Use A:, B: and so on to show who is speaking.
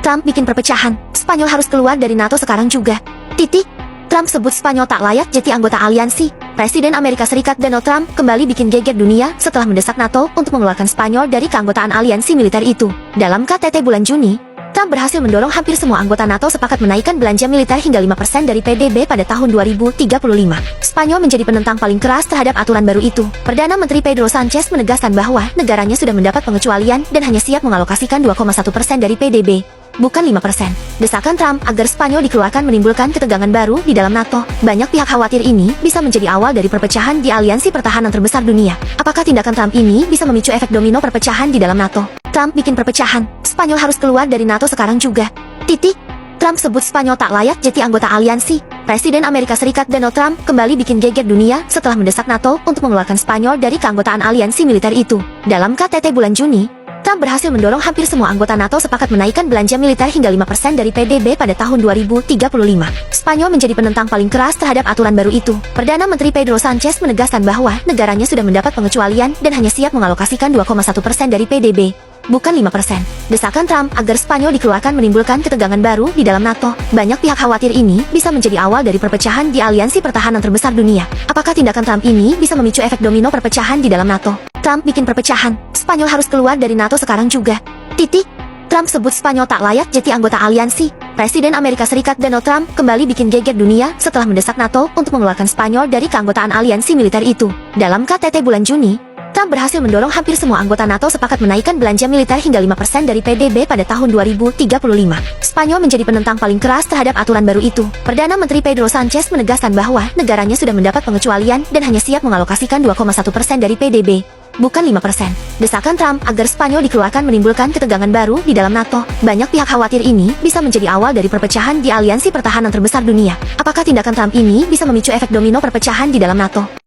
A: Trump bikin perpecahan, Spanyol harus keluar dari NATO sekarang juga. Titik. Trump sebut Spanyol tak layak jadi anggota aliansi. Presiden Amerika Serikat Donald Trump kembali bikin geger dunia setelah mendesak NATO untuk mengeluarkan Spanyol dari keanggotaan aliansi militer itu. Dalam KTT bulan Juni, Trump berhasil mendorong hampir semua anggota NATO sepakat menaikkan belanja militer hingga 5% dari PDB pada tahun 2035. Spanyol menjadi penentang paling keras terhadap aturan baru itu. Perdana Menteri Pedro Sanchez menegaskan bahwa negaranya sudah mendapat pengecualian dan hanya siap mengalokasikan 2,1% dari PDB, bukan 5%. Desakan Trump agar Spanyol dikeluarkan menimbulkan ketegangan baru di dalam NATO. Banyak pihak khawatir ini bisa menjadi awal dari perpecahan di aliansi pertahanan terbesar dunia. Apakah tindakan Trump ini bisa memicu efek domino perpecahan di dalam NATO? Trump bikin perpecahan, Spanyol harus keluar dari NATO sekarang juga. Titik. Trump sebut Spanyol tak layak jadi anggota aliansi. Presiden Amerika Serikat Donald Trump kembali bikin geger dunia setelah mendesak NATO untuk mengeluarkan Spanyol dari keanggotaan aliansi militer itu. Dalam KTT bulan Juni, Trump berhasil mendorong hampir semua anggota NATO sepakat menaikkan belanja militer hingga 5% dari PDB pada tahun 2035. Spanyol menjadi penentang paling keras terhadap aturan baru itu. Perdana Menteri Pedro Sanchez menegaskan bahwa negaranya sudah mendapat pengecualian dan hanya siap mengalokasikan 2,1% dari PDB, bukan 5%. Desakan Trump agar Spanyol dikeluarkan menimbulkan ketegangan baru di dalam NATO. Banyak pihak khawatir ini bisa menjadi awal dari perpecahan di aliansi pertahanan terbesar dunia. Apakah tindakan Trump ini bisa memicu efek domino perpecahan di dalam NATO? Trump bikin perpecahan, Spanyol harus keluar dari NATO sekarang juga. Titik. Trump sebut Spanyol tak layak jadi anggota aliansi. Presiden Amerika Serikat Donald Trump kembali bikin geger dunia setelah mendesak NATO untuk mengeluarkan Spanyol dari keanggotaan aliansi militer itu. Dalam KTT bulan Juni, Trump berhasil mendorong hampir semua anggota NATO sepakat menaikkan belanja militer hingga 5% dari PDB pada tahun 2035. Spanyol menjadi penentang paling keras terhadap aturan baru itu. Perdana Menteri Pedro Sanchez menegaskan bahwa negaranya sudah mendapat pengecualian dan hanya siap mengalokasikan 2,1% dari PDB, bukan 5%. Desakan Trump agar Spanyol dikeluarkan menimbulkan ketegangan baru di dalam NATO. Banyak pihak khawatir ini bisa menjadi awal dari perpecahan di aliansi pertahanan terbesar dunia. Apakah tindakan Trump ini bisa memicu efek domino perpecahan di dalam NATO?